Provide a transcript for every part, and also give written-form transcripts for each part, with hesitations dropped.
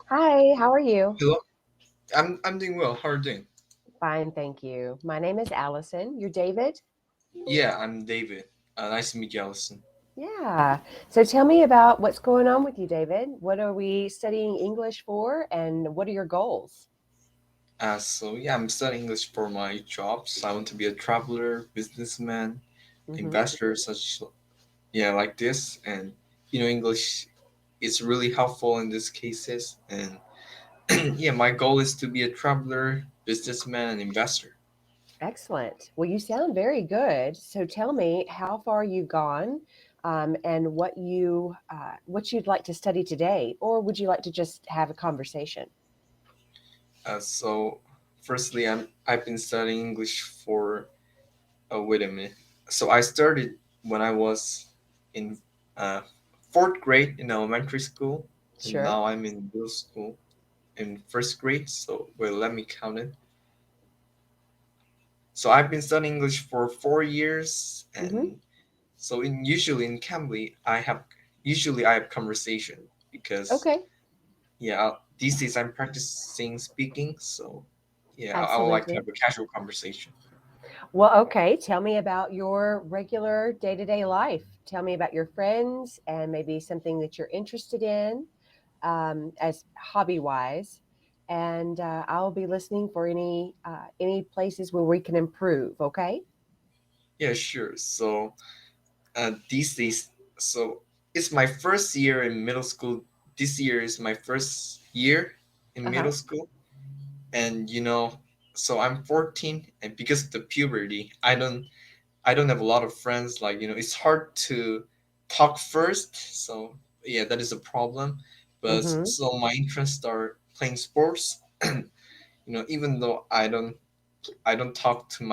Hi, how are you? Hello, I'm doing well. How are you doing? Fine, thank you. My name is Allison. You're David? Yeah, I'm David. Nice to meet you, Allison. Yeah. So tell me about what's going on with you, David. What are we studying English for, and what are your goals? I'm studying English for my job. So I want to be a traveler, businessman, Mm-hmm. investor, such like this. And English is really helpful in these cases. And yeah, my goal is to be a traveler, businessman, and investor. Excellent. Well, you sound very good. So tell me how far you've gone, and what you'd like to study today, or would you like to just have a conversation? So firstly, I've been studying English for wait a minute. So I started when I was in uh, fourth grade in elementary school, and Sure. now I'm in middle school in first grade. So well, let me count it. So I've been studying English for 4 years, Mm-hmm. and so usually in Cambly, I have conversation because Okay. these days I'm practicing speaking. So yeah, I would like to Absolutely. have a casual conversation. Well, okay. Tell me about your regular day to day life. Tell me about your friends and maybe something that you're interested in as hobby wise. And I'll be listening for any places where we can improve. Okay. Yeah, sure. So these days, so it's my first year in middle school. This year is my first year in Uh huh. middle school, and so I'm 14, and because of the puberty, I don't have a lot of friends. Like it's hard to talk first. So yeah, that is a problem. But Mm-hmm. so my interests are playing sports. Even though I don't talk to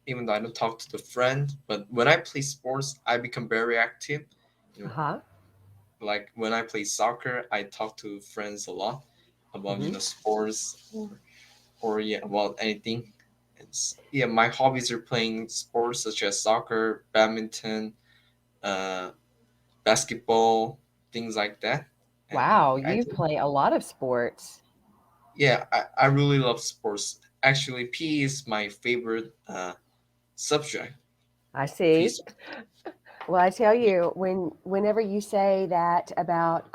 even though I don't talk to the friend, but when I play sports, I become very active. You Uh know, huh. like when I play soccer, I talk to friends a lot about Mm-hmm. sports or yeah about anything. Yeah, my hobbies are playing sports such as soccer, badminton, uh, basketball, things like that. And Wow. I You think play a lot of sports. yeah, I really love sports. Actually, PE is my favorite subject. I PE. see. Well, I tell you, whenever you say that about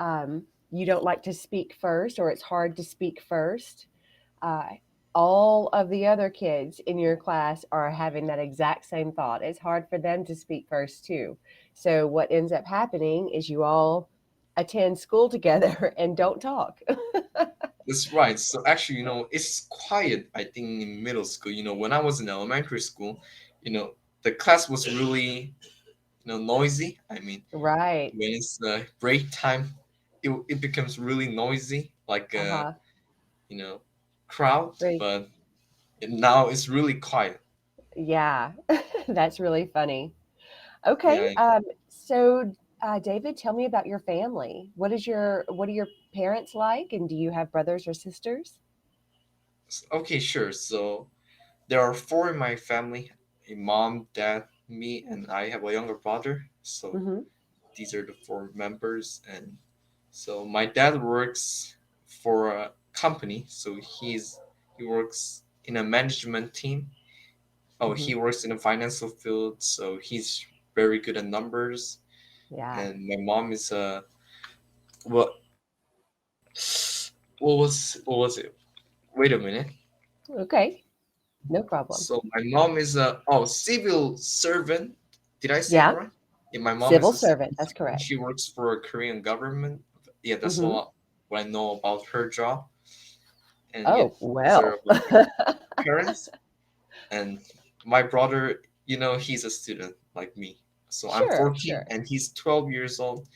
you don't like to speak first or it's hard to speak first, uh, all of the other kids in your class are having that exact same thought. It's hard for them to speak first too. So what ends up happening is you all attend school together and don't talk. That's right. So actually, it's quiet, I think, in middle school. When I was in elementary school, the class was really, noisy. I mean, Right. when it's break time, it becomes really noisy, like a, Uh-huh. you know, crowd. Right. But now it's really quiet. Yeah. That's really funny. Okay. Yeah. David, tell me about your family. What are your parents like, and do you have brothers or sisters? Okay, sure. So there are four in my family: a mom, dad, me, and I have a younger brother. So Mm-hmm. these are the four members. And so my dad works for a company, so he works in a management team. Oh, Mm-hmm. he works in the financial field, so he's very good at numbers. Yeah. And my mom is what what was it? Wait a minute. Okay. No problem. So my mom is a civil servant. Did I say it Yeah. right? Yeah, my mom is Civil a civil servant. That's servant. correct. She works for a Korean government. Yeah, that's Mm-hmm. what I know about her job. And yeah, Oh, these are well. my parents. And my brother, he's a student like me. So I'm Sure, 14 sure. and he's 12 years old.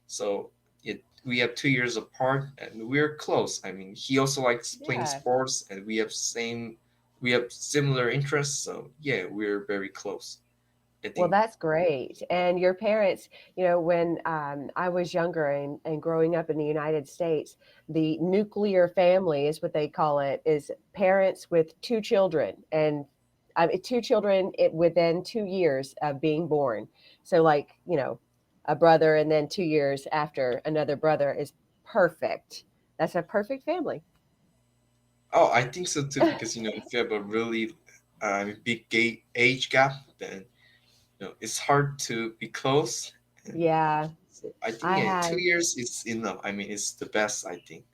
So we have 2 years apart and we're close. I mean, he also likes playing Yeah. sports and we have similar interests. So yeah, we're very close. I Well, think that's great. And your parents, when I was younger and growing up in the United States, the nuclear family is what they call it, is parents with two children and two children within 2 years of being born. So, a brother and then 2 years after another brother is perfect. That's a perfect family. Oh, I think so too, because if you have a really big age gap, then it's hard to be close. And Yeah, so I think, I yeah, two had years is enough. I mean, it's the best, I think.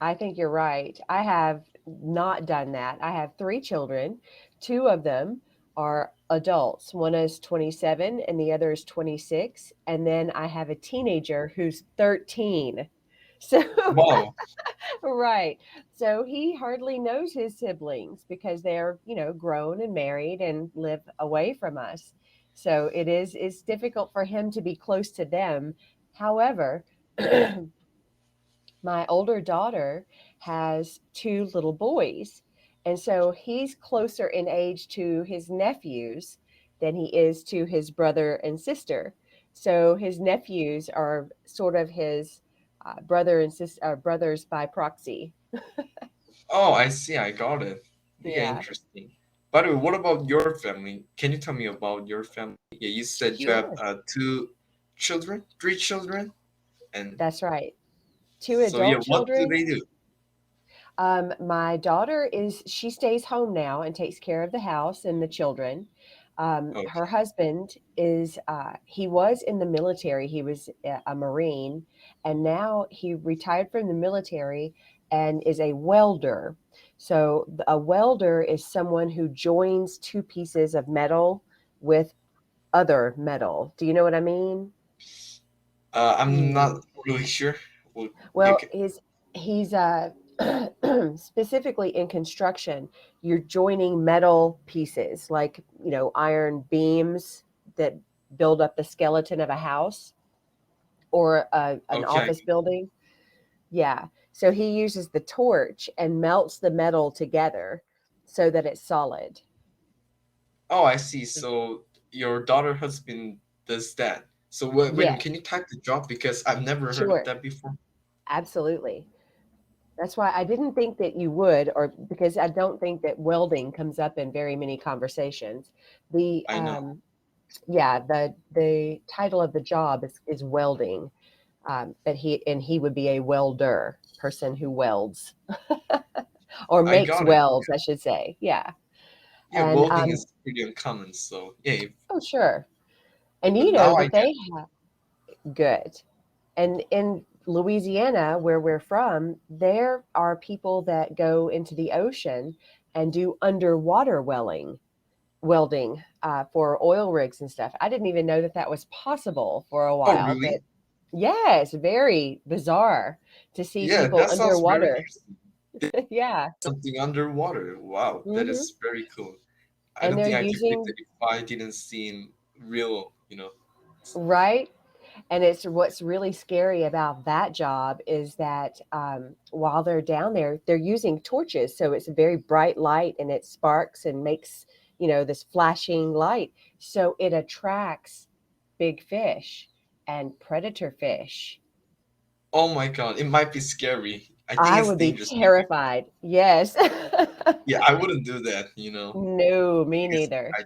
I think you're right. I have not done that. I have three children. Two of them are adults. One is 27 and the other is 26. And then I have a teenager who's 13. So, Wow. right. So he hardly knows his siblings because they're, grown and married and live away from us. So it's difficult for him to be close to them. However, my older daughter has two little boys. And so he's closer in age to his nephews than he is to his brother and sister. So his nephews are sort of his brother and sister, brothers by proxy. Oh, I see. I got it. Yeah, Yeah, interesting. By the way, what about your family? Can you tell me about your family? Yeah, you said you have sure. two children, three children, and That's right. Two so yeah, adult what do children. they do? My daughter she stays home now and takes care of the house and the children. Her Okay. husband he was in the military. He was a Marine, and now he retired from the military and is a welder. So a welder is someone who joins two pieces of metal with other metal. Do you know what I mean? I'm not Hmm. really sure. Well, you Well, can, he's specifically in construction. You're joining metal pieces, like iron beams that build up the skeleton of a house or an okay. office building. Yeah. So he uses the torch and melts the metal together so that it's solid. Oh, I see. So your daughter husband does that. So wait, Yes, can you type the job because I've never heard of sure. that before? Absolutely. That's why I didn't think that you would, or because I don't think that welding comes up in very many conversations. The I know. Yeah, the title of the job is welding, but he would be a welder, person who welds or I makes got it. welds, I should say. Yeah, Yeah, and welding is pretty uncommon. So yeah, oh sure, and but you know now I that get. they have good. And in Louisiana, where we're from, there are people that go into the ocean and do underwater welding for oil rigs and stuff. I didn't even know that that was possible for a Oh, while, really? but yeah, it's very bizarre to see Yeah, people that sounds very underwater. interesting. Yeah. Something underwater. Wow, that Hmm. is very cool. I And don't they're think I could predict using, it if I didn't see in real. right? And it's what's really scary about that job is that while they're down there, they're using torches. So it's a very bright light and it sparks and makes, this flashing light. So it attracts big fish and predator fish. Oh my God, it might be scary. I think I it's would be dangerous. Maybe. terrified. Yes. Yeah, I wouldn't do that. No, me Because neither. I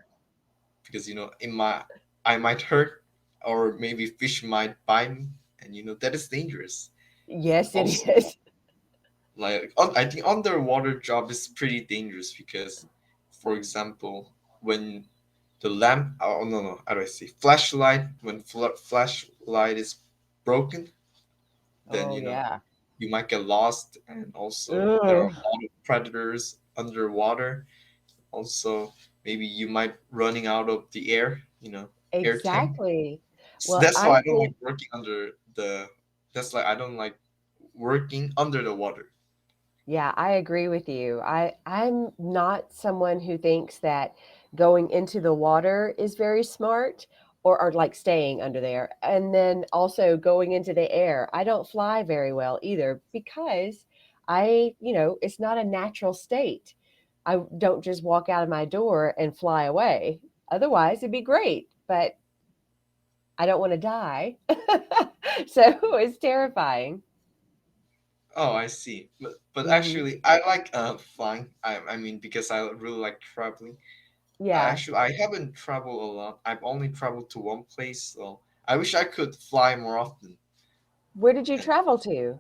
because in my I might hurt, or maybe fish might bite me, and that is dangerous. Yes, it Also, is. I think underwater job is pretty dangerous because, for example, when the lamp, oh no, no, how do I say, flashlight, when flashlight is broken, then Oh, yeah. you might get lost, and also there are Ugh, a lot of predators underwater. Also, maybe you might running out of the air tank. exactly. So Well, that's why I'm I don't like think working under the. That's like I don't like working under the water. Yeah, I agree with you. I'm not someone who thinks that going into the water is very smart or like staying under there. And then also going into the air. I don't fly very well either because it's not a natural state. I don't just walk out of my door and fly away. Otherwise, it'd be great, but I don't want to die. So it's terrifying. Oh, I see. But Hmm. actually, I like flying. I mean, because I really like traveling. Yeah. Actually, I haven't traveled a lot. I've only traveled to one place, so I wish I could fly more often. Where did you And travel to?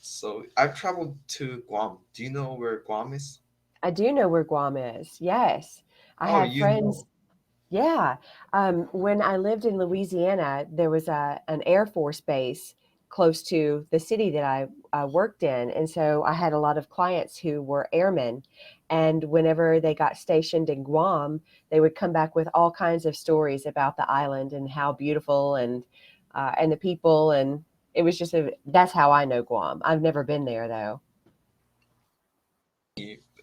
So I've traveled to Guam. Do you know where Guam is? I do know where Guam is. Yes. I Oh, have you friends. know. Yeah. When I lived in Louisiana, there was an Air Force base close to the city that I worked in. And so I had a lot of clients who were airmen. And whenever they got stationed in Guam, they would come back with all kinds of stories about the island and how beautiful and the people. And it was just that's how I know Guam. I've never been there though.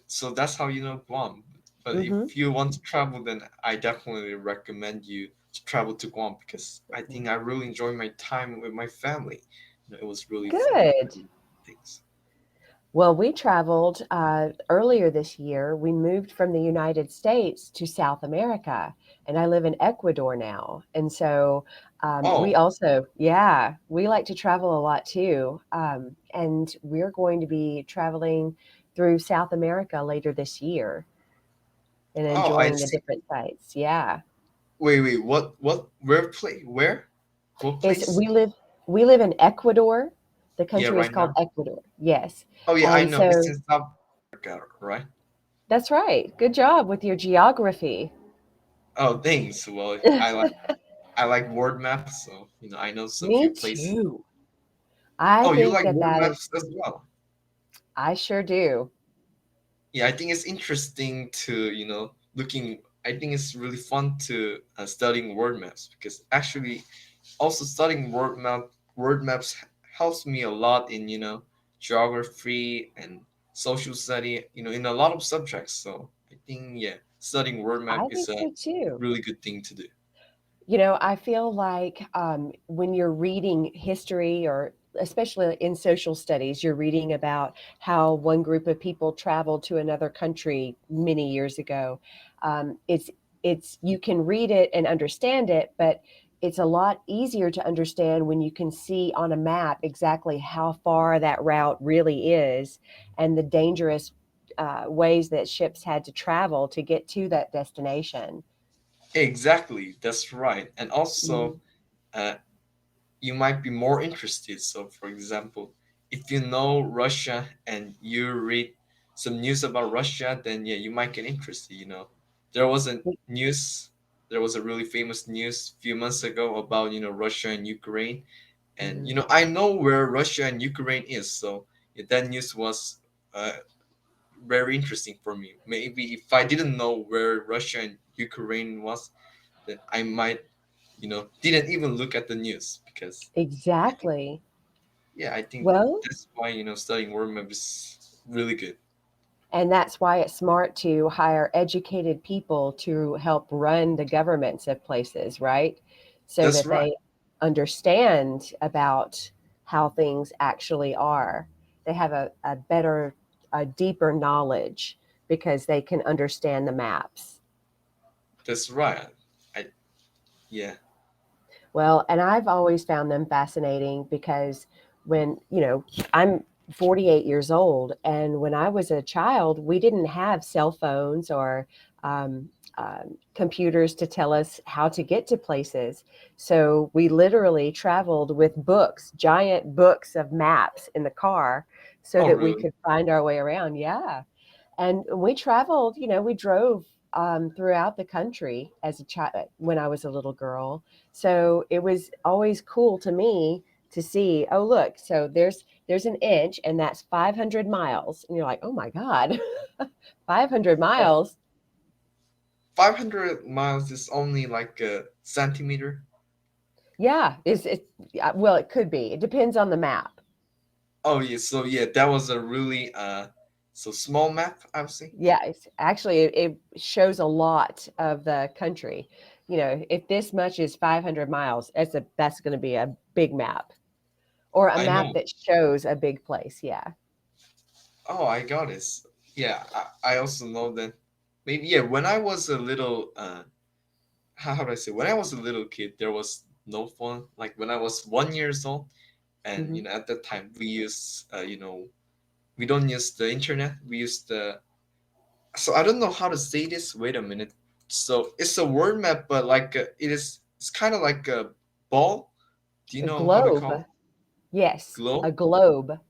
So that's how you know Guam. But if Hmm. you want to travel, then I definitely recommend you to travel to Guam because I think I really enjoyed my time with my family. It was really fun. Good. Things. Well, we traveled earlier this year. We moved from the United States to South America, and I live in Ecuador now. And so we Oh, also, yeah, we like to travel a lot too. And we're going to be traveling through South America later this year and oh, I enjoying the see. different sites. Yeah. Wait. Where play? Where? What It's place? we live in Ecuador. The Yeah, country is right called now. Ecuador. Yes. Oh, yeah, I And know. It's so in South America, right? that's right. Good job with your geography. Oh, thanks. Well, I like word maps, so I know some few Me places. too. I Oh, you think like that word that is, maps as well? I sure do. Yeah, I think it's interesting to looking. I think it's really fun to studying word maps because actually also studying word maps helps me a lot in geography and social study, in a lot of subjects. So I think, yeah, studying word map I is think a so too. really good thing to do. I feel like when you're reading history or especially in social studies, you're reading about how one group of people traveled to another country many years ago. It's you can read it and understand it, but it's a lot easier to understand when you can see on a map exactly how far that route really is and the dangerous ways that ships had to travel to get to that destination. Exactly, that's right. And also, Mm. uh, you might be more interested. So, for example, if you know Russia and you read some news about Russia, then yeah, you might get interested. There was a news, there was a really famous news a few months ago about Russia and Ukraine, and Mhm. I know where Russia and Ukraine is. So yeah, that news was very interesting for me. Maybe if I didn't know where Russia and Ukraine was, then I might didn't even look at the news because I think, Exactly. yeah, I think Well, that's why studying word map is really good. and that's why it's smart to hire educated people to help run the governments of places, right? So That's that right. they understand about how things actually are. They have a better, a deeper knowledge because they can understand the maps. That's right. I Yeah. Well, and I've always found them fascinating because I'm 48 years old, and when I was a child, we didn't have cell phones or computers to tell us how to get to places. So we literally traveled with books, giant books of maps in the car so Oh, that we really? could find our way around. Yeah. And we traveled, we drove throughout the country as a child when I was a little girl. So it was always cool to me to see, oh look, so there's an inch and that's 500 miles. And you're like, "Oh my God." 500 Oh, miles. 500 miles is only like a centimeter. Yeah, yeah, well, it could be. It depends on the map. Oh, yeah. So yeah, that was a really so small map, I would say. Yeah, it's actually it shows a lot of the country. If this much is 500 miles, that's going to be a big map or a I map know. that shows a big place. Yeah. Oh, I got it. Yeah, I also know that maybe, yeah, when I was a little how do I say, when I was a little kid, there was no phone. Like when I was 1 years old, and Hmm. at that time we use we don't use the internet. We use the so I don't know how to say this. Wait a minute. So it's a word map, but like it's kind of like a ball. Do you A know how to globe. call it? Yes, Globe? a globe.